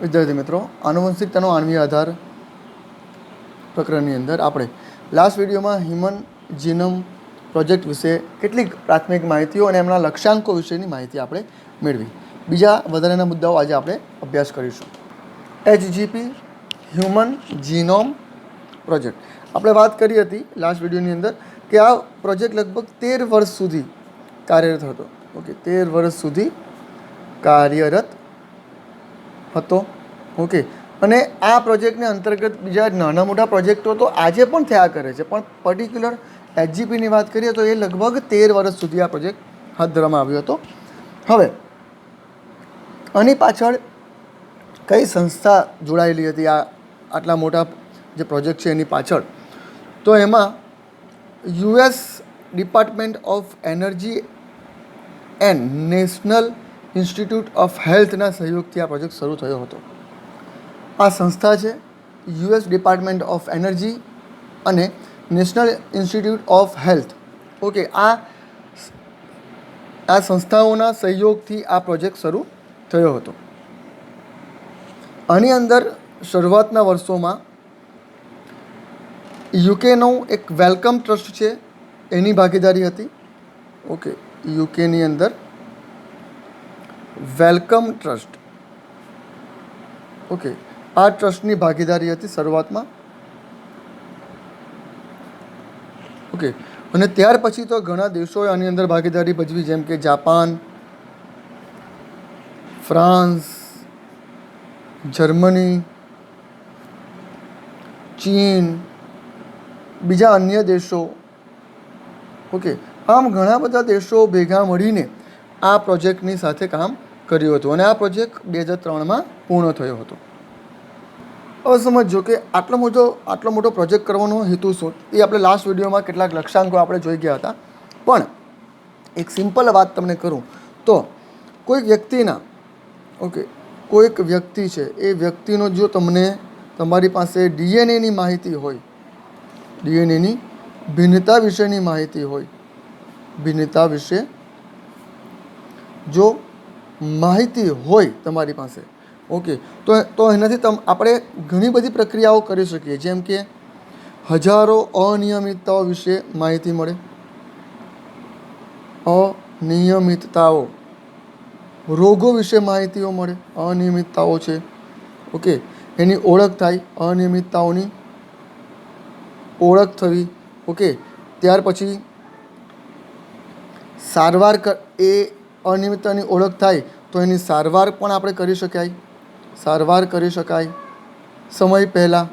વિદ્યાર્થી મિત્રો, આનુવંશિકતાનો આણ્વીય આધાર પ્રકરણની અંદર આપણે લાસ્ટ વિડીયોમાં હ્યુમન જીનોમ પ્રોજેક્ટ વિશે કેટલીક પ્રાથમિક માહિતીઓ અને એમના લક્ષ્યાંકો વિશેની માહિતી આપણે મેળવી. બીજા વધારાના મુદ્દાઓ આજે આપણે અભ્યાસ કરીશું. HGP હ્યુમન જીનોમ પ્રોજેક્ટ આપણે વાત કરી હતી લાસ્ટ વિડીયોની અંદર કે આ પ્રોજેક્ટ લગભગ 13 વર્ષ સુધી કાર્યરત હતો. ઓકે, 13 વર્ષ સુધી કાર્યરત હતો. ઓકે, અને આ પ્રોજેક્ટને અંતર્ગત બીજા નાના મોટા પ્રોજેક્ટો તો આજે પણ થયા કરે છે, પણ પર્ટિક્યુલર HGPની વાત કરીએ તો એ લગભગ 13 વર્ષ સુધી આ પ્રોજેક્ટ હાથ ધરવામાં આવ્યો હતો. હવે આની પાછળ કઈ સંસ્થા જોડાયેલી હતી આટલા મોટા જે પ્રોજેક્ટ છે એની પાછળ? તો એમાં US department of energy and national institute of હેલ્થના સહયોગથી આ પ્રોજેક્ટ શરૂ થયો હતો. આ સંસ્થા છે US ડિપાર્ટમેન્ટ ઓફ એનર્જી અને national institute of health. Okay, આ સંસ્થાઓના સહયોગથી આ પ્રોજેક્ટ શરૂ થયો હતો. આની અંદર શરૂઆતના વર્ષોમાં યુકેનો એક વેલકમ ટ્રસ્ટ છે એની ભાગીદારી હતી. ઓકે, યુકેની અંદર વેલકમ ટ્રસ્ટ, ઓકે, આ ટ્રસ્ટની ભાગીદારી હતી શરૂઆતમાં. ઓકે, અને ત્યાર પછી તો ઘણા દેશોએ આની અંદર ભાગીદારી ભજવી, જેમ કે જાપાન, ફ્રાન્સ, જર્મની, ચીન, બીજા અન્ય દેશો. ઓકે, આમ ઘણા બધા દેશો ભેગા મળીને આ પ્રોજેક્ટની સાથે કામ કર્યું હતું અને આ પ્રોજેક્ટ 2003માં પૂર્ણ થયો હતો. હવે સમજો કે આટલો મોટો પ્રોજેક્ટ કરવાનો હેતુ શું? એ આપણે લાસ્ટ વિડીયોમાં કેટલાક લક્ષ્યાંકો આપણે જોઈ ગયા હતા, પણ એક સિમ્પલ વાત તમને કરું તો કોઈક વ્યક્તિ છે, એ વ્યક્તિનો જો તમને તમારી પાસે DNAની માહિતી હોય, DNAની ભિન્નતા વિશેની માહિતી હોય, ભિન્નતા વિશે જો માહિતી હોય તમારી પાસે, ઓકે, તો એનાથી આપણે ઘણી બધી પ્રક્રિયાઓ કરી શકીએ, જેમ કે હજારો અનિયમિતતાઓ વિશે માહિતી મળે. અનિયમિતતાઓ, રોગો વિશે માહિતીઓ મળે, અનિયમિતતાઓ છે. ઓકે, એની ઓળખ થાય, અનિયમિતતાઓની ઓળખ થવી. ઓકે, ત્યાર પછી સારવાર, એ અનિયમિતતાની ઓળખ થાય તો એની સારવાર પણ આપણે કરી શકાય, સમય પહેલાં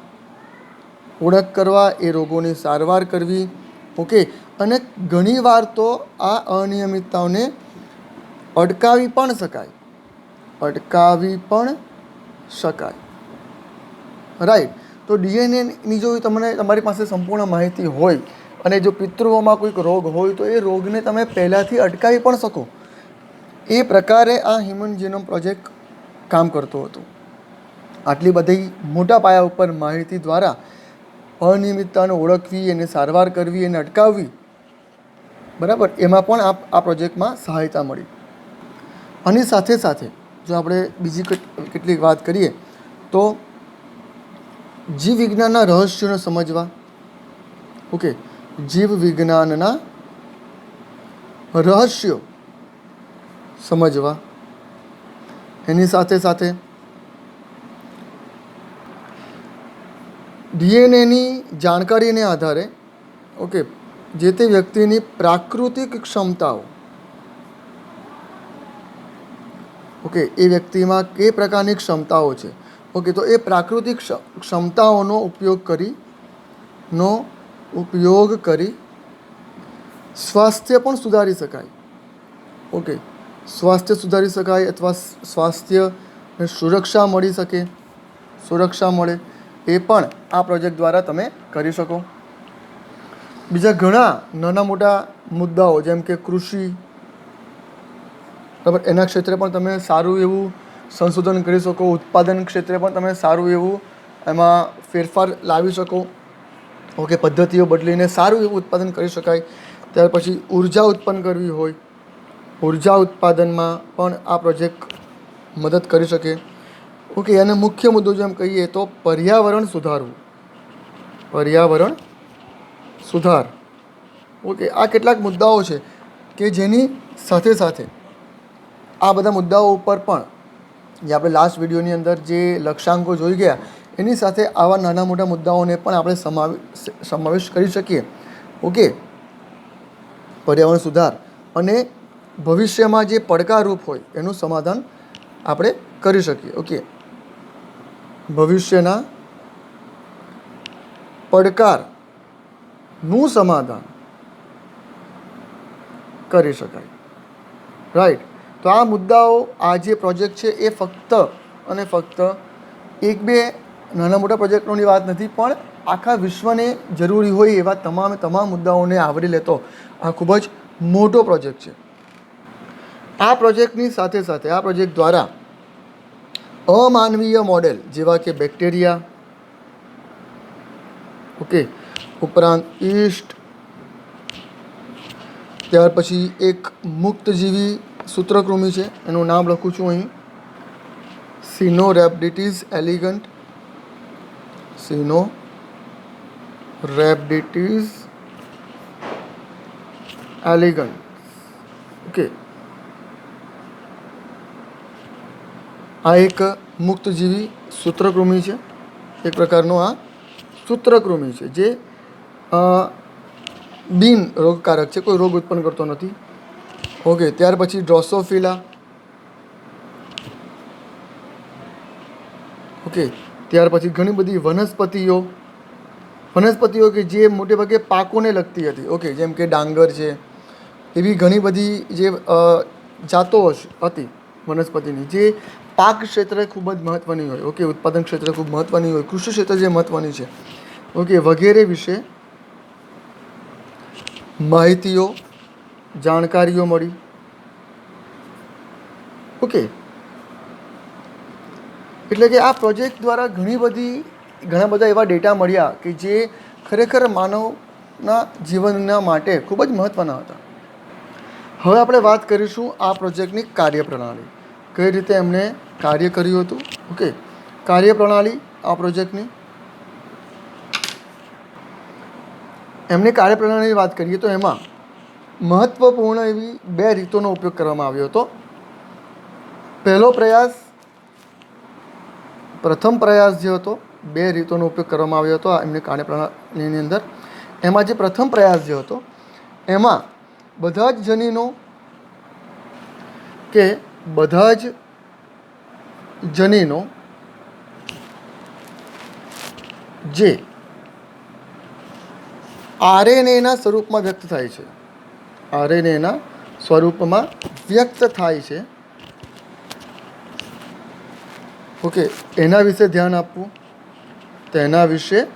ઓળખ કરવા, એ રોગોની સારવાર કરવી. ઓકે, અને ઘણીવાર તો આ અનિયમિતતાઓને અટકાવી પણ શકાય. રાઈટ. તો DNAની જો તમારી પાસે સંપૂર્ણ માહિતી હોય અને જો પિતૃઓમાં કોઈક રોગ હોય તો એ રોગને તમે પહેલાંથી અટકાવી પણ શકો. એ પ્રકારે આ હ્યુમન જીનોમ પ્રોજેક્ટ કામ કરતો હતો. આટલી બધી મોટા પાયા ઉપર માહિતી દ્વારા અનિયમિતતાને ઓળખવી, એને સારવાર કરવી, એને અટકાવવી, બરાબર, એમાં પણ આ પ્રોજેક્ટમાં સહાયતા મળી. આની સાથે સાથે જો આપણે બીજી કેટલીક વાત કરીએ તો જીવ વિજ્ઞાનના રહસ્યોને સમજવા. ઓકે, જીવ વિજ્ઞાનના રહસ્યો સમજવા, એની સાથે સાથે DNAની જાણકારીને આધારે, ઓકે, જે તે વ્યક્તિની પ્રાકૃતિક ક્ષમતાઓ, ઓકે, એ વ્યક્તિમાં કઈ પ્રકારની ક્ષમતાઓ છે, ઓકે, તો એ પ્રાકૃતિક ક્ષમતાઓનો ઉપયોગ કરી સ્વાસ્થ્ય પણ સુધારી શકાય. ઓકે, સ્વાસ્થ્ય સુધારી શકાય અથવા સ્વાસ્થ્યને સુરક્ષા મળે, એ પણ આ પ્રોજેક્ટ દ્વારા તમે કરી શકો. બીજા ઘણા નાના મોટા મુદ્દાઓ, જેમ કે કૃષિ, બરાબર, એના ક્ષેત્રે પણ તમે સારું એવું સંશોધન કરી શકો. ઉત્પાદન ક્ષેત્રે પણ તમે સારું એવું એમાં ફેરફાર લાવી શકો. ઓકે, પદ્ધતિઓ બદલીને સારું એવું ઉત્પાદન કરી શકાય. ત્યાર પછી ઉર્જા ઉત્પન્ન કરવી હોય, ઉર્જા ઉત્પાદનમાં પણ આ પ્રોજેક્ટ મદદ કરી શકે. ઓકે, અને મુખ્ય મુદ્દો જો એમ કહીએ તો પર્યાવરણ સુધારવું, પર્યાવરણ સુધાર. ઓકે, આ કેટલાક મુદ્દાઓ છે કે જેની સાથે સાથે આ બધા મુદ્દાઓ ઉપર પણ જે આપણે લાસ્ટ વિડીયોની અંદર જે લક્ષ્યાંકો જોઈ ગયા એની સાથે આવા નાના મોટા મુદ્દાઓને પણ આપણે સમાવેશ કરી શકીએ. ઓકે, પર્યાવરણ સુધાર અને ભવિષ્યમાં જે પડકારરૂપ હોય એનું સમાધાન આપણે કરી શકીએ. ઓકે, ભવિષ્યના પડકારનું સમાધાન કરી શકાય. રાઈટ. તો આ મુદ્દાઓ, આ જે પ્રોજેક્ટ છે એ ફક્ત અને ફક્ત એક બે નાના મોટા પ્રોજેક્ટોની વાત નથી, પણ આખા વિશ્વને જરૂરી હોય એવા તમામ મુદ્દાઓને આવરી લેતો આ ખૂબ જ મોટો પ્રોજેક્ટ છે. આ પ્રોજેક્ટની સાથે સાથે આ પ્રોજેક્ટ દ્વારા અમાનવીય મોડેલ જેવા કે બેક્ટેરિયા, ઓકે, ઉપરાંત ઈસ્ટ, ત્યાર પછી એક મુક્તજીવી સૂત્રકૃમિ છે, એનું નામ લખું છું અહીં, સિનોરેબ્ડિટીસ એલિગન્ટ, સિનોરેબ્ડિટીસ એલિગન્ટ. ઓકે, આ એક મુક્તજીવી સૂત્રકૃમિ છે, એક પ્રકારનો આ સૂત્રકૃમિ છે જે બિન રોગકારક છે, કોઈ રોગ ઉત્પન્ન કરતો નથી. ઓકે, ત્યાર પછી ડ્રોસોફિલા. ઓકે, ત્યાર પછી ઘણી બધી વનસ્પતિઓ કે જે મોટે ભાગે પાકોને લગતી હતી. ઓકે, જેમ કે ડાંગર છે, એવી ઘણી બધી જે જાતો હતી વનસ્પતિની જે પાક ક્ષેત્રે ખૂબ જ મહત્ત્વની હોય. ઓકે, ઉત્પાદન ક્ષેત્રે ખૂબ મહત્ત્વની હોય, કૃષિ ક્ષેત્રે જે મહત્ત્વની છે. ઓકે, વગેરે વિશે માહિતીઓ, જાણકારીઓ મળી. ઓકે, એટલે કે આ પ્રોજેક્ટ દ્વારા ઘણા બધા એવા ડેટા મળ્યા કે જે ખરેખર માનવના જીવનના માટે ખૂબ જ મહત્ત્વના હતા. હવે આપણે વાત કરીશું આ પ્રોજેક્ટની કાર્યપ્રણાલી, કઈ રીતે એમણે કાર્ય કર્યું હતું. ઓકે, કાર્યપ્રણાલી આ પ્રોજેક્ટની, એમની કાર્યપ્રણાલીની વાત કરીએ તો એમાં મહત્ત્વપૂર્ણ એવી બે રીતોનો ઉપયોગ કરવામાં આવ્યો હતો. પ્રથમ પ્રયાસ જે હતો, બે રીતોનો ઉપયોગ કરવામાં આવ્યો હતો એમની કાર્યપ્રણાલીની અંદર. એમાં જે પ્રથમ પ્રયાસ જે હતો એમાં બધા જ જનીનો જે આરએનએના સ્વરૂપમાં વ્યક્ત થાય છે, આરએનએના સ્વરૂપમાં વ્યક્ત થાય છે. ઓકે, એના વિશે ધ્યાન આપવું, તેના વિશે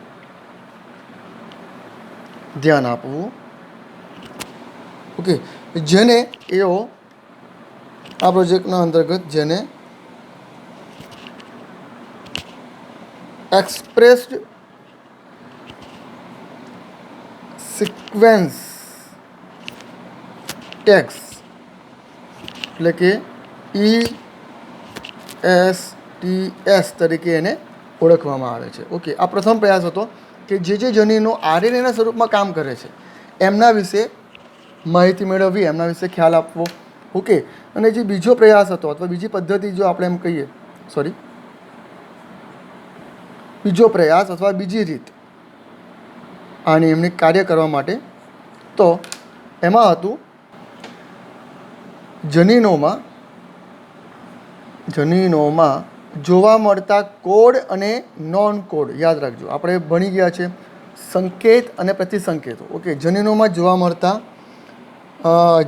ધ્યાન આપવું. ઓકે, જેને એઓ આ પ્રોજેક્ટના અંતર્ગત જેને એક્સપ્રેસ્ડ સિક્વન્સ ટેક્સ એટલે કે ESTS તરીકે એને ઓળખવામાં આવે છે. ઓકે, આ પ્રથમ પ્રયાસ હતો કે જે જનીનો આરએનએના સ્વરૂપમાં કામ કરે છે એમના વિશે માહિતી મેળવવી, એમના વિશે ખ્યાલ આપવો. ઓકે, અને જે બીજો પ્રયાસ હતો અથવા બીજી પદ્ધતિ જો આપણે એમ કહીએ, બીજો પ્રયાસ અથવા બીજી રીત આની એમની કાર્ય કરવા માટે, તો એમાં હતું જનીનોમાં જોવા મળતા કોડ અને નોન કોડ. યાદ રાખજો, આપણે ભણી ગયા છે સંકેત અને પ્રતિસંકેતો. ઓકે, જનીનોમાં જોવા મળતા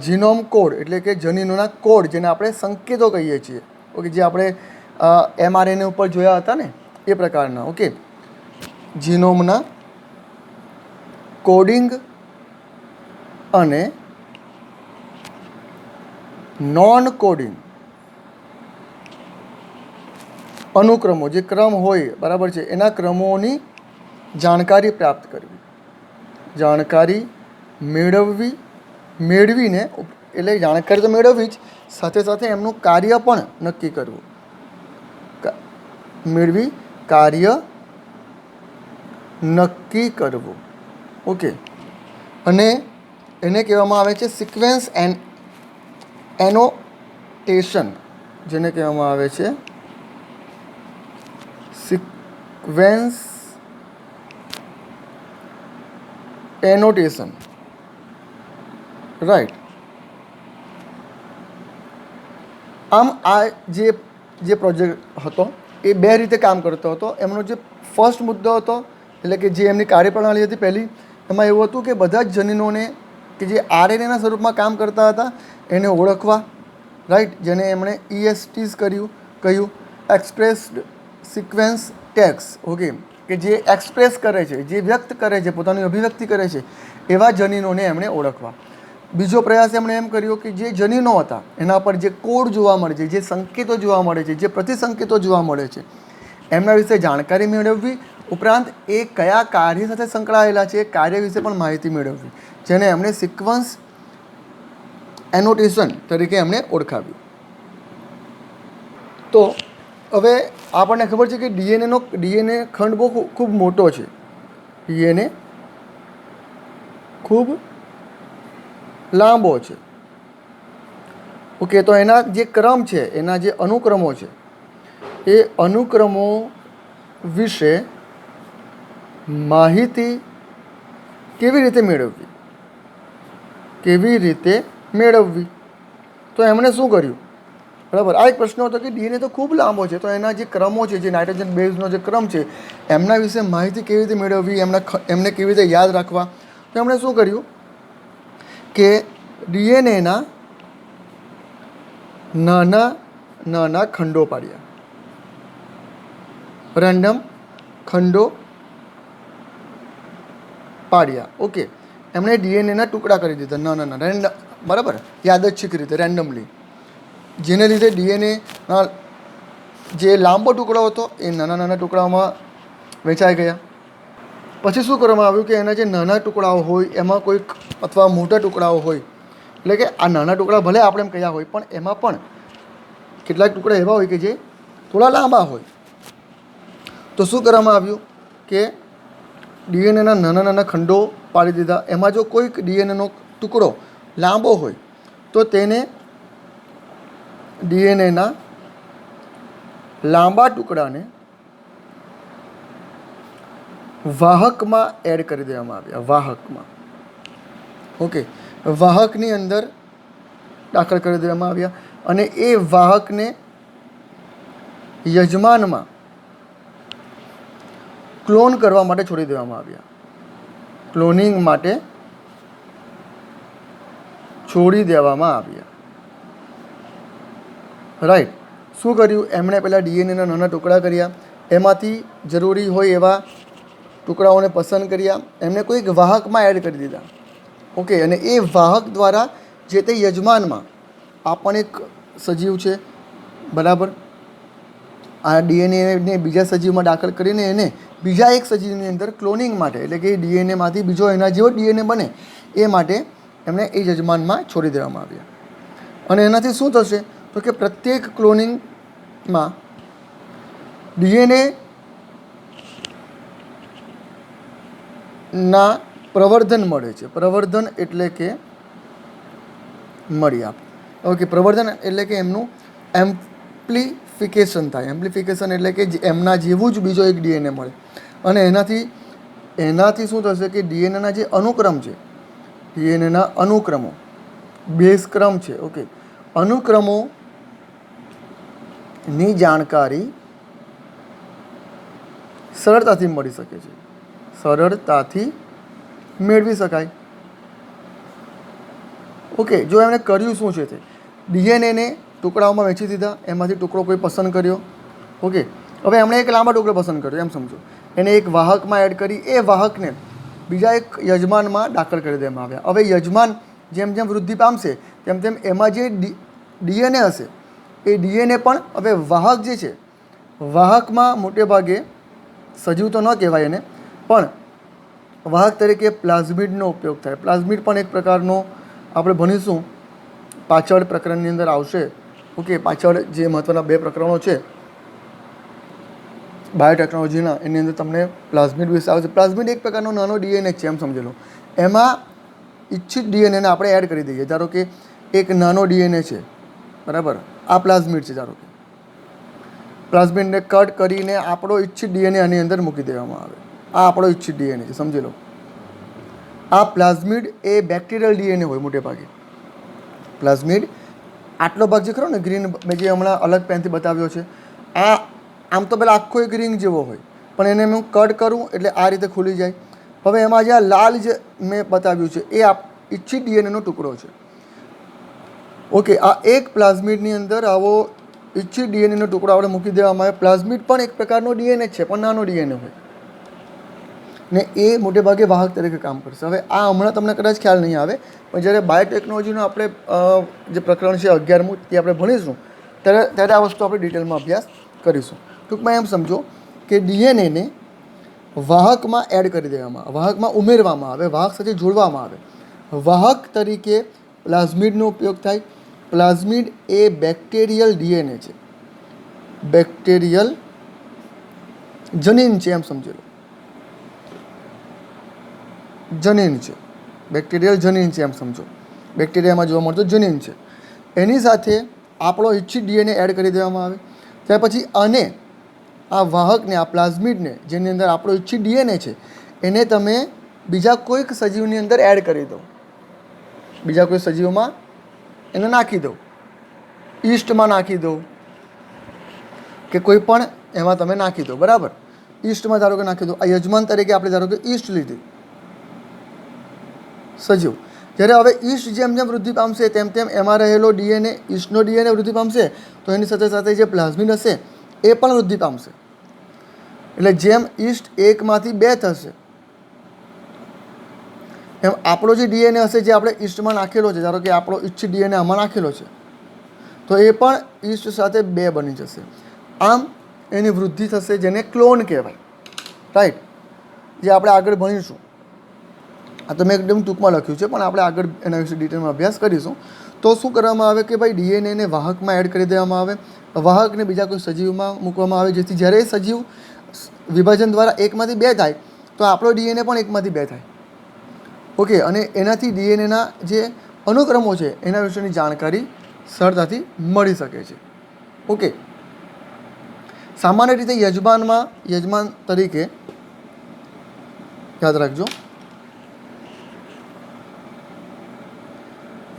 જીનોમ કોડ એટલે કે જનીનોના કોડ, જેને આપણે સંકેતો કહીએ છીએ. ઓકે, જે આપણે mRNA ઉપર જોયા હતા ને એ પ્રકારના. ઓકે, જીનોમના કોડિંગ અને નોન કોડિંગ અનુક્રમો, જે ક્રમ હોય, બરાબર છે, એના ક્રમોની જાણકારી પ્રાપ્ત કરવી, જાણકારી મેળવીને એટલે જાણકારી તો મેળવવી જ, સાથે સાથે એમનું કાર્ય પણ નક્કી કરવું. મેળવી કાર્ય નક્કી કરવું. ઓકે, અને એને કહેવામાં આવે છે સિક્વન્સ એન્ડ એનોટેશન, જેને કહેવામાં આવે છે સિક્વેન્સ એનોટેશન, રાઈટ. આમ આ જે પ્રોજેક્ટ હતો એ બે રીતે કામ કરતો હતો. એમનો જે ફર્સ્ટ મુદ્દો હતો, એટલે કે જે એમની કાર્યપ્રણાલી હતી પહેલી, એમાં એવું હતું કે બધા જ જનીનોને કે જે આરએનએના સ્વરૂપમાં કામ કરતા હતા એને ઓળખવા, રાઈટ, જેને એમણે ESTs કહ્યું, એક્સપ્રેસ્ડ સિક્વન્સ ટેક્સ. ઓકે, કે જે એક્સપ્રેસ કરે છે, જે વ્યક્ત કરે છે, પોતાની અભિવ્યક્તિ કરે છે એવા જનીનોને એમણે ઓળખવા. બીજો પ્રયાસ એમણે એમ કર્યો કે જે જનીનો હતા એના પર જે કોડ જોવા મળે છે, જે સંકેતો જોવા મળે છે, જે પ્રતિસંકેતો જોવા મળે છે, એમના વિશે જાણકારી મેળવવી, ઉપરાંત એ કયા કાર્ય સાથે સંકળાયેલા છે એ કાર્ય વિશે પણ માહિતી મેળવવી, જેને એમણે સિક્વન્સ એનોટેશન તરીકે એમણે ઓળખાવ્યું. તો હવે આપણને ખબર છે કે ડીએનએ ખંડ બહુ ખૂબ મોટો છે. ડીએનએ ખૂબ લાંબો છે. ઓકે, તો એના જે ક્રમ છે, એના જે અનુક્રમો છે, એ અનુક્રમો વિશે માહિતી કેવી રીતે મેળવવી. તો એમણે શું કર્યું, બરાબર, આ એક પ્રશ્ન હતો કે ડીએનએ તો ખૂબ લાંબો છે, તો એના જે ક્રમો છે, જે નાઇટ્રોજન બેઝનો જે ક્રમ છે, એમના વિશે માહિતી કેવી રીતે મેળવવી, એમને કેવી રીતે યાદ રાખવા. તો એમણે શું કર્યું કે ડીએનએના નાના ખંડો પાડ્યા, રેન્ડમ ખંડો પાડ્યા. ઓકે, એમણે ડીએનએના ટુકડા કરી દીધા નાના રેન્ડમ, બરાબર, યાદચ્છિક રીતે, રેન્ડમલી, જેને લીધે ડીએનએના જે લાંબો ટુકડો હતો એ નાના ટુકડાઓમાં વહેંચાઈ ગયા. પછી શું કરવામાં આવ્યું કે એના જે નાના ટુકડાઓ હોય એમાં કોઈક અથવા મોટા ટુકડાઓ હોય, એટલે કે આ નાના ટુકડા ભલે આપણે એમ કહ્યા હોય પણ એમાં પણ કેટલાક ટુકડા એવા હોય કે જે થોડા લાંબા હોય. તો શું કરવામાં આવ્યું કે ડીએનએના નાના ખંડો પાડી દીધા. એમાં જો કોઈક ડીએનએનો ટુકડો લાંબો હોય તો તેને ડીએનએના લાંબા ટુકડાને વાહકમાં એડ કરી દેવામાં આવ્યા, વાહકમાં. ઓકે, વાહકની અંદર દાખલ કરી દેવામાં આવ્યા અને એ વાહકને યજમાનમાં ક્લોન કરવા માટે છોડી દેવામાં આવ્યા, ક્લોનિંગ માટે છોડી દેવામાં આવ્યા, રાઈટ. શું કર્યું એમણે પહેલાં ડીએનએના નાના ટુકડા કર્યા, એમાંથી જરૂરી હોય એવા ટુકડાઓને પસંદ કર્યા, એમને કોઈક વાહકમાં એડ કરી દીધા. ઓકે, અને એ વાહક દ્વારા જે તે યજમાનમાં આ પણ એક સજીવ છે, બરાબર, આ ડીએનએને બીજા સજીવમાં દાખલ કરીને એને બીજા એક સજીવની અંદર ક્લોનિંગ માટે, એટલે કે ડીએનએમાંથી બીજો એના જેવો ડીએનએ બને એ માટે એમને એ યજમાનમાં છોડી દેવામાં આવ્યા. અને એનાથી શું થશે તો કે પ્રત્યેક ક્લોનિંગમાં ડીએનએ ના પ્રવર્ધન મળે છે. પ્રવર્ધન એટલે કે મળી આપ. ઓકે, પ્રવર્ધન એટલે કે એમનું એમ્પ્લિફિકેશન થાય. એમ્પ્લિફિકેશન એટલે કે એમના જેવું જ બીજો એક ડીએનએ મળે અને એનાથી શું થશે કે ડીએનએના જે અનુક્રમ છે, ડીએનએના અનુક્રમો, બેઝ ક્રમ છે, ઓકે, અનુક્રમોની જાણકારી સરળતાથી મળી શકે છે, સરળતાથી મેળવી શકાય. ઓકે, જો એમણે કર્યું શું છે તે ડીએનએને ટુકડાઓમાં વહેંચી દીધા, એમાંથી ટુકડો કોઈ પસંદ કર્યો. ઓકે, હવે એમણે એક લાંબા ટુકડો પસંદ કર્યો, એમ સમજો, એને એક વાહકમાં એડ કરી, એ વાહકને બીજા એક યજમાનમાં દાખલ કરી દેવામાં આવ્યા. હવે યજમાન જેમ જેમ વૃદ્ધિ પામશે તેમ તેમ એમાં જે ડીએનએ હશે એ ડીએનએ પણ હવે વાહક જે છે, વાહકમાં મોટે ભાગે સજીવ તો ન કહેવાય એને, પણ વાહક તરીકે પ્લાઝમિડનો ઉપયોગ થાય. પ્લાઝમિડ પણ એક પ્રકારનો આપણે ભણીશું, પાછળ પ્રકરણની અંદર આવશે. ઓકે, પાછળ જે મહત્ત્વના બે પ્રકરણો છે બાયોટેકનોલોજીના એની અંદર તમને પ્લાઝમિડ વિશે આવે છે. પ્લાઝમિડ એક પ્રકારનો નાનો ડીએનએ છે એમ સમજી લો. એમાં ઇચ્છિત ડીએનએને આપણે એડ કરી દઈએ. ધારો કે એક નાનો ડીએનએ છે, બરાબર, આ પ્લાઝમિડ છે. ધારો કે પ્લાઝમિડને કટ કરીને આપણો ઇચ્છિત ડીએનએ આની અંદર મૂકી દેવામાં આવે. આ આપણો ઇચ્છિત ડીએનએ છે, સમજી લો. આ પ્લાઝમિડ એ બેક્ટેરિયલ ડીએનએ હોય મોટે ભાગે. પ્લાઝમિડ આટલો ભાગ જે ખરો ને ગ્રીન, મેં જે હમણાં અલગ પેનથી બતાવ્યો છે, આ આમ તો પહેલાં આખો એક રિંગ જેવો હોય, પણ એને હું કટ કરું એટલે આ રીતે ખુલી જાય. હવે એમાં જે આ લાલ જે મેં બતાવ્યું છે એ ઇચ્છિત ડીએનએનો ટુકડો છે. ઓકે, આ એક પ્લાઝમિડની અંદર આવો ઇચ્છિત ડીએનએનો ટુકડો આપણે મૂકી દેવામાં આવે. પ્લાઝમિડ પણ એક પ્રકારનો ડીએનએ છે, પણ નાનો ડીએનએ હોય ને એ મોટે ભાગે વાહક તરીકે કામ કરશે. હવે આ હમણાં તમને કદાચ ખ્યાલ નહીં આવે, પણ જ્યારે બાયોટેકનોલોજીનો આપણે જે પ્રકરણ છે 11મું તે આપણે ભણીશું ત્યારે આ વસ્તુ આપણે ડિટેલમાં અભ્યાસ કરીશું. ટૂંકમાં એમ સમજો કે ડીએનએને વાહકમાં એડ કરી દેવામાં આવે, વાહકમાં ઉમેરવામાં આવે, વાહક સાથે જોડવામાં આવે. વાહક તરીકે પ્લાઝમિડનો ઉપયોગ થાય. પ્લાઝમિડ એ બેક્ટેરિયલ ડીએનએ છે, બેક્ટેરિયલ જનીન છે એમ સમજી લો. જનીન છે, બેક્ટેરિયલ જનીન છે એમ સમજો. બેક્ટેરિયામાં જોવા મળતો જનીન છે. એની સાથે આપણો ઇચ્છિત ડીએનએ એડ કરી દેવામાં આવે. ત્યાર પછી અને આ વાહકને, આ પ્લાઝમિડને, જેની અંદર આપણો ઇચ્છિત ડીએનએ છે, એને તમે બીજા કોઈક સજીવની અંદર એડ કરી દો. બીજા કોઈ સજીવમાં એને નાખી દો, ઈસ્ટમાં નાખી દો કે કોઈ પણ એમાં તમે નાખી દો, બરાબર. ઈસ્ટમાં ધારો કે નાખી દો. આ યજમાન તરીકે આપણે ધારો કે ઈસ્ટ લીધી, સજીવ. જ્યારે હવે ઈસ્ટ જેમ જેમ વૃદ્ધિ પામશે તેમ તેમ એમાં રહેલો ડીએનએ, ઈસ્ટનો ડીએનએ વૃદ્ધિ પામશે, તો એની સાથે સાથે જે પ્લાઝમિડ હશે એ પણ વૃદ્ધિ પામશે. એટલે જેમ ઈસ્ટ 1માંથી 2 થશે, એમ આપણો જે ડીએનએ હશે જે આપણે ઈસ્ટમાં નાખેલો છે, ધારો કે આપણો ઇચ્છિત ડીએનએ આમાં નાખેલો છે, તો એ પણ ઈસ્ટ સાથે 2 બની જશે. આમ એની વૃદ્ધિ થશે, જેને ક્લોન કહેવાય, રાઈટ, જે આપણે આગળ ભણીશું. આ તો મેં એકદમ ટૂંકમાં લખ્યું છે, પણ આપણે આગળ એના વિશે ડિટેલમાં અભ્યાસ કરીશું. તો શું કરવામાં આવે કે ભાઈ ડીએનએને વાહકમાં એડ કરી દેવામાં આવે, વાહકને બીજા કોઈ સજીવમાં મૂકવામાં આવે, જેથી જ્યારે એ સજીવ વિભાજન દ્વારા 1માંથી 2 થાય તો આપણો ડીએનએ પણ 1માંથી 2 થાય. ઓકે, અને એનાથી ડીએનએના જે અનુક્રમો છે એના વિશેની જાણકારી સરળતાથી મળી શકે છે. ઓકે, સામાન્ય રીતે યજમાન તરીકે યાદ રાખજો,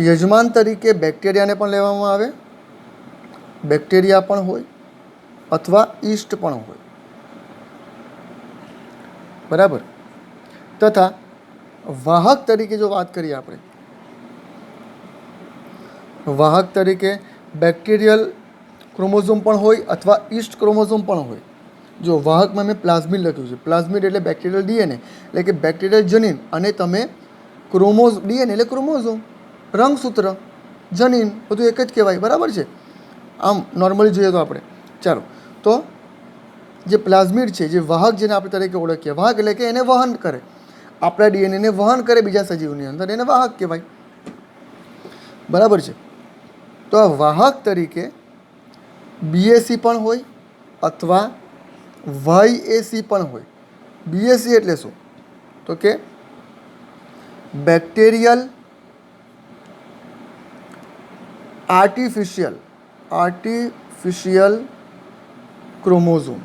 યજમાન તરીકે બેક્ટેરિયાને પણ લેવામાં આવે. બેક્ટેરિયા પણ હોય અથવા ઈસ્ટ પણ હોય, બરાબર. તથા વાહક તરીકે જો વાત કરીએ આપણે, વાહક તરીકે બેક્ટેરિયલ ક્રોમોઝોમ પણ હોય અથવા ઈસ્ટ ક્રોમોઝોમ પણ હોય. જો વાહકમાં મેં પ્લાઝમિડ લખ્યું છે, પ્લાઝમિડ એટલે બેક્ટેરિયલ ડીએનએ, એટલે કે બેક્ટેરિયલ જનીન, અને તમે ડીએનએ એટલે ક્રોમોઝોમ, રંગસૂત્ર, જનીન, બધું એક જ કહેવાય, બરાબર છે. આમ નોર્મલી જોઈએ તો આપણે, ચાલો, તો જે પ્લાઝમિડ છે, જે વાહક જેને આપણે તરીકે ઓળખીએ, વાહક એટલે કે એને વહન કરે, આપણા ડીએનએને વહન કરે બીજા સજીવની અંદર, એને વાહક કહેવાય, બરાબર છે. તો આ વાહક તરીકે બીએસસી પણ હોય અથવા વાયએસી પણ હોય. બીએસસી એટલે શું? તો કે બેક્ટેરિયલ આર્ટિફિશિયલ ક્રોમોઝોમ.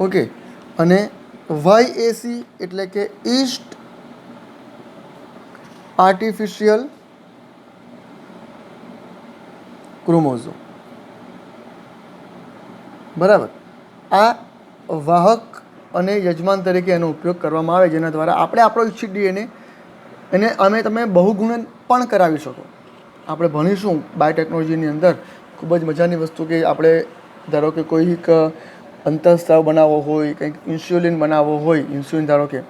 ઓકે, અને વાયએસી એટલે કે ઈસ્ટ આર્ટિફિશિયલ ક્રોમોઝોમ, બરાબર. આ વાહક અને યજમાન તરીકે એનો ઉપયોગ કરવામાં આવે, જેના દ્વારા આપણે આપણો ઇચ્છિત ડીએનએ એને તમે બહુગુણન પણ કરાવી શકો. આપણે ભણીશું બાયોટેકનોલોજીની અંદર ખૂબ જ મજાની વસ્તુ, કે આપણે ધારો કે કોઈક અંતઃસ્ત્રાવ બનાવવો હોય, કંઈક ઇન્સ્યુલિન બનાવવો હોય, ઇન્સ્યુલિન ધારો કે,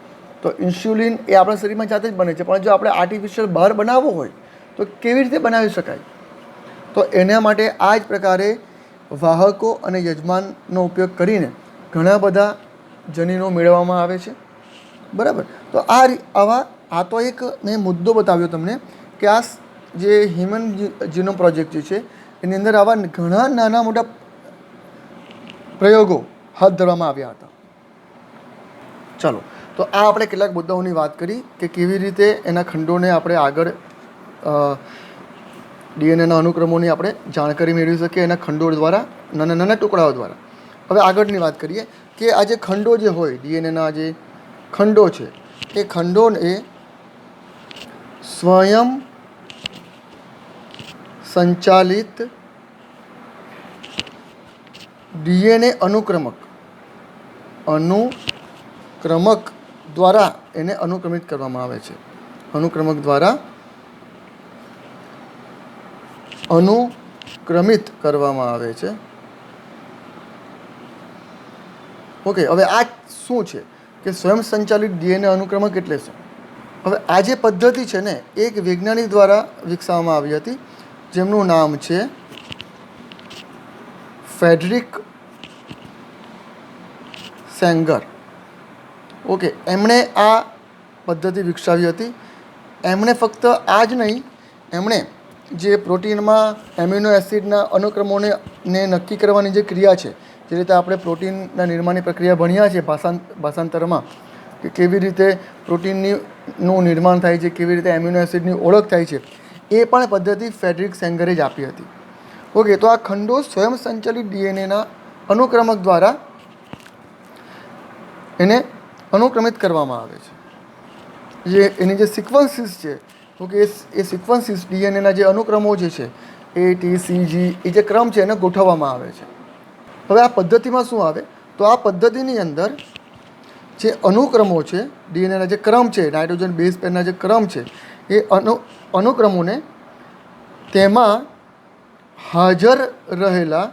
તો ઇન્સ્યુલિન એ આપણા શરીરમાં જાતે જ બને છે, પણ જો આપણે આર્ટિફિશિયલ બહાર બનાવવો હોય તો કેવી રીતે બનાવી શકાય? તો એના માટે આ જ પ્રકારે વાહકો અને યજમાનનો ઉપયોગ કરીને ઘણા બધા જનીનો મેળવવામાં આવે છે, બરાબર. તો આ તો એક મેં મુદ્દો બતાવ્યો તમને કે આ જે હ્યુમન જીનોમ પ્રોજેક્ટ જે છે એની અંદર આવા ઘણા નાના મોટા પ્રયોગો હાથ ધરવામાં આવ્યા હતા. ચાલો, તો આ આપણે કેટલાક મુદ્દાઓની વાત કરી કે કેવી રીતે એના ખંડોને આપણે આગળ ડીએનએના અનુક્રમોની આપણે જાણકારી મેળવી શકીએ એના ખંડો દ્વારા, નાના નાના ટુકડાઓ દ્વારા. હવે આગળની વાત કરીએ કે આ જે ખંડો જે હોય, ડીએનએના જે ખંડો છે એ ખંડોને સ્વયં સંચાલિત ડીએનએ અનુક્રમક દ્વારા એને અનુક્રમિત કરવામાં આવે છે. અનુક્રમક દ્વારા અનુક્રમિત કરવામાં આવે છે. ઓકે, હવે આ શું છે કે સ્વયં સંચાલિત ડીએનએ અનુક્રમક એટલે શું? હવે આ જે પદ્ધતિ છે ને એક વૈજ્ઞાનિક દ્વારા વિકસાવવામાં આવી હતી જેમનું નામ છે ફ્રેડરિક સેંગર. ઓકે, એમણે આ પદ્ધતિ વિકસાવી હતી. એમણે ફક્ત આ જ નહીં, એમણે જે પ્રોટીનમાં એમિનો એસિડના અનુક્રમોને નક્કી કરવાની જે ક્રિયા છે, જે રીતે આપણે પ્રોટીનના નિર્માણની પ્રક્રિયા ભણ્યા છે ભાષાંતરમાં, કે કેવી રીતે પ્રોટીનનું નિર્માણ થાય છે, કેવી રીતે એમિનો એસિડની ઓળખ થાય છે, એ પણ પદ્ધતિ ફ્રેડરિક સેંગરે જ આપી હતી. ઓકે, તો આ ખંડો સ્વયં સંચાલિત ડીએનએના અનુક્રમક દ્વારા એને અનુક્રમિત કરવામાં આવે છે. જે એની જે સિક્વન્સીસ છે, ઓકે, એ સિક્વન્સીસ ડીએનએના જે અનુક્રમો જે છે A T C G એ જે ક્રમ છે એને ગોઠવવામાં આવે છે. હવે આ પદ્ધતિમાં શું આવે તો આ પદ્ધતિની અંદર જે અનુક્રમો છે, ડીએનએના જે ક્રમ છે, નાઇટ્રોજન બેઝ પેરના જે ક્રમ છે, એ અનુક્રમોને તેમાં હાજર રહેલા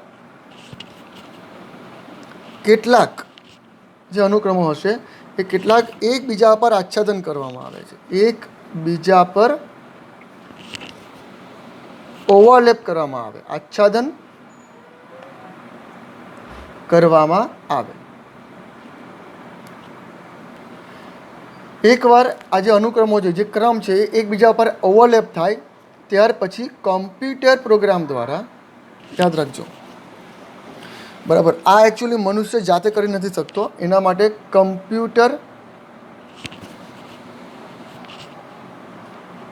કેટલાક જે અનુક્રમો હશે એ કેટલાક એકબીજા પર આચ્છાદન કરવામાં આવે છે. એકબીજા પર ઓવરલેપ કરવામાં આવે, આચ્છાદન કરવામાં આવે. એકવાર આ જે અનુક્રમો છે, જે ક્રમ છે, એ એકબીજા પર ઓવરલેપ થાય ત્યાર પછી કોમ્પ્યુટર પ્રોગ્રામ દ્વારા, યાદ રાખજો બરાબર, આ એકચ્યુઅલી મનુષ્ય જાતે કરી નથી શકતો, એના માટે કમ્પ્યુટર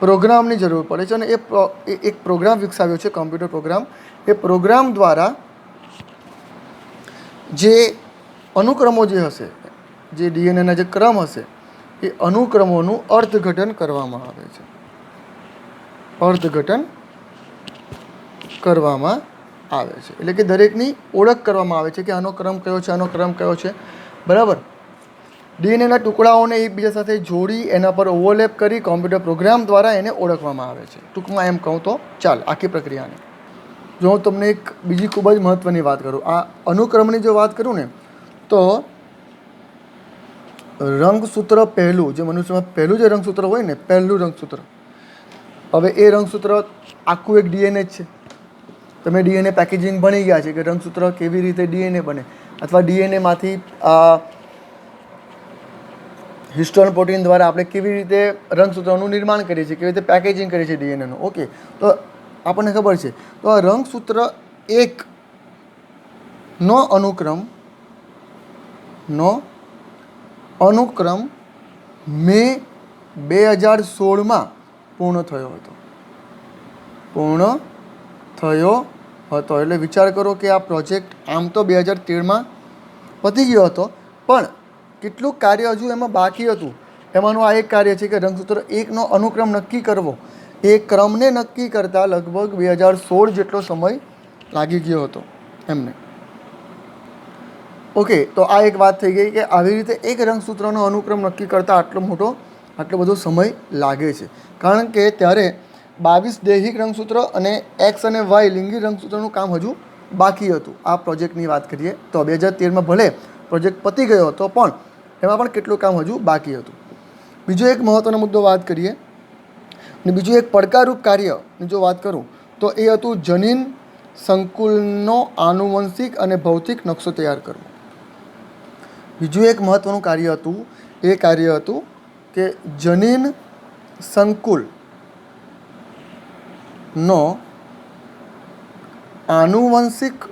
પ્રોગ્રામની જરૂર પડે છે. અને એ એક પ્રોગ્રામ વિકસાવ્યો છે, કમ્પ્યુટર પ્રોગ્રામ. એ પ્રોગ્રામ દ્વારા જે અનુક્રમો જે હશે, જે ડીએનએના જે ક્રમ હશે, એ અનુક્રમોનું અર્થઘટન કરવામાં આવે છે. અર્થઘટન કરવામાં આવે છે એટલે કે દરેકની ઓળખ કરવામાં આવે છે કે આનો ક્રમ કયો છે, આનો ક્રમ કયો છે, બરાબર. ડીએનએના ટુકડાઓને એકબીજા સાથે જોડી એના પર ઓવરલેપ કરી કોમ્પ્યુટર પ્રોગ્રામ દ્વારા એને ઓળખવામાં આવે છે. ટૂંકમાં એમ કહું તો ચાલ આખી પ્રક્રિયાને. જો હું તમને એક બીજી ખૂબ જ મહત્ત્વની વાત કરું, આ અનુક્રમની જો વાત કરું ને તો રંગસૂત્ર પહેલું, જે મનુષ્યમાં પહેલું જે રંગસૂત્ર હોય ને, પહેલું રંગસૂત્ર, હવે એ રંગસૂત્ર આખું એક ડીએનએ જ છે. તમે ડીએનએ પેકેજિંગ ભણી ગયા છે કે રંગસૂત્ર કેવી રીતે ડીએનએ બને, અથવા ડીએનએમાંથી હિસ્ટોન પ્રોટીન દ્વારા આપણે કેવી રીતે રંગસૂત્રનું નિર્માણ કરીએ છીએ, કેવી રીતે પેકેજિંગ કરીએ છીએ ડીએનએનું. ઓકે, તો આપણને ખબર છે. તો આ રંગસૂત્ર 1 અનુક્રમ મે 2016માં પૂર્ણ થયો હતો. એટલે વિચાર કરો કે આ પ્રોજેક્ટ આમ તો 2013માં પતી ગયો હતો, પણ કેટલું કાર્ય હજુ એમાં બાકી હતું. એમાંનું આ એક કાર્ય છે કે રંગસૂત્ર 1નો અનુક્રમ નક્કી કરવો. એ ક્રમને નક્કી કરતાં લગભગ 2016 જેટલો સમય લાગી ગયો હતો એમને. ઓકે, તો આ એક વાત થઈ ગઈ કે આવી રીતે એક રંગસૂત્રનો અનુક્રમ નક્કી કરતાં આટલો બધો સમય લાગે છે. કારણ કે ત્યારે 22 દૈહિક રંગસૂત્ર અને X અને Y લિંગી રંગસૂત્રનું કામ હજુ બાકી હતું. આ પ્રોજેક્ટની વાત કરીએ તો 2013માં ભલે પ્રોજેક્ટ પતી ગયો હતો, પણ એમાં પણ કેટલું કામ હજુ બાકી હતું. બીજો એક મહત્ત્વનો મુદ્દો વાત કરીએ, અને બીજું એક પડકારરૂપ કાર્યની જો વાત કરું તો એ હતું જનીન સંકુલનો આનુવંશિક અને ભૌતિક નકશો તૈયાર કરવો. બીજું એક મહત્ત્વનું કાર્ય હતું, એ કાર્ય હતું કે જનીન સંકુલ નો આનુવંશિક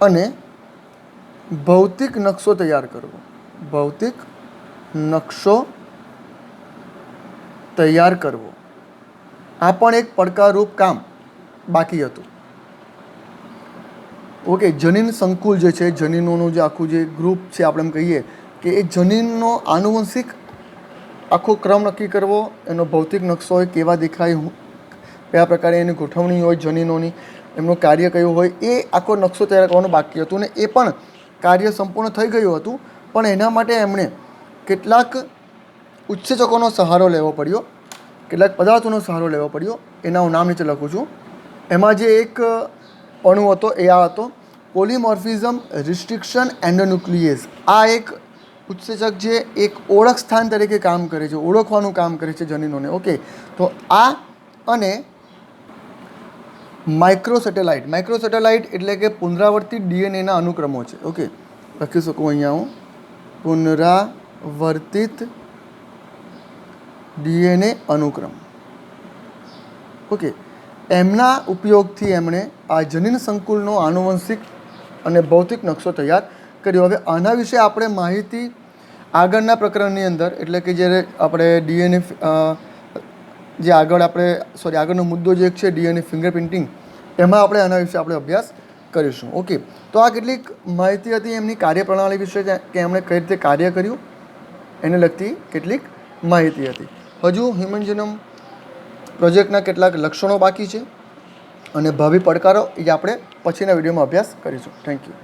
અને ભૌતિક નકશો તૈયાર કરવો. ભૌતિક નકશો તૈયાર કરવો આ પણ એક પડકારરૂપ કામ બાકી હતું. ઓકે, જનીન સંકુલ જે છે, જનીનોનું જે આખું જે ગ્રુપ છે, આપણે એમ કહીએ કે એ જનીનનો આનુવંશિક આખો ક્રમ નક્કી કરવો, એનો ભૌતિક નકશો હોય, કેવા દેખાય, કયા પ્રકારે એની ગોઠવણી હોય જનીનોની, એમનું કાર્ય કયું હોય, એ આખો નકશો તૈયાર કરવાનો બાકી હતું. અને એ પણ કાર્ય સંપૂર્ણ થઈ ગયું હતું, પણ એના માટે એમણે કેટલાક ઉત્સેચકોનો સહારો લેવો પડ્યો, કેટલાક પદાર્થોનો સહારો લેવો પડ્યો. એના હું નામ નીચે લખું છું. એમાં જે એક અણુ હતો એ આ હતો, પોલીમોર્ફિઝમ રિસ્ટ્રિક્શન એન્ડોન્યુક્લિયેઝ. આ એક ઉત્સેચક જે એક ઓળખ સ્થાન તરીકે કામ કરે છે, ઓળખવાનું કામ કરે છે જનીનોને. ઓકે, તો આ અને માઇક્રોસેટેલાઇટ. માઇક્રોસેટેલાઇટ એટલે કે પુનરાવર્તિત ડીએનએના અનુક્રમો છે. ઓકે, લખી શકું અહીંયા હું, પુનરાવર્તિત ડીએનએ અનુક્રમ. ઓકે, એમના ઉપયોગથી એમણે આ જનીન સંકુલનો આનુવંશિક અને ભૌતિક નકશો તૈયાર કર્યો. હવે આના વિશે આપણે માહિતી આગળના પ્રકરણની અંદર, એટલે કે જ્યારે આપણે ડીએનએ જે આગળનો મુદ્દો જે છે ડીએનએ ફિંગરપ્રિન્ટિંગ, એમાં આપણે આના વિશે આપણે અભ્યાસ કરીશું. ઓકે, તો આ કેટલીક માહિતી હતી એમની કાર્યપ્રણાલી વિશે, કે એમણે કઈ રીતે કાર્ય કર્યું એને લગતી કેટલીક માહિતી હતી. હજુ હ્યુમન જીનોમ પ્રોજેક્ટના કેટલાક લક્ષણો બાકી છે અને ભાવિ પડકારો એ આપણે પછીના વિડીયોમાં અભ્યાસ કરીશું. Thank you.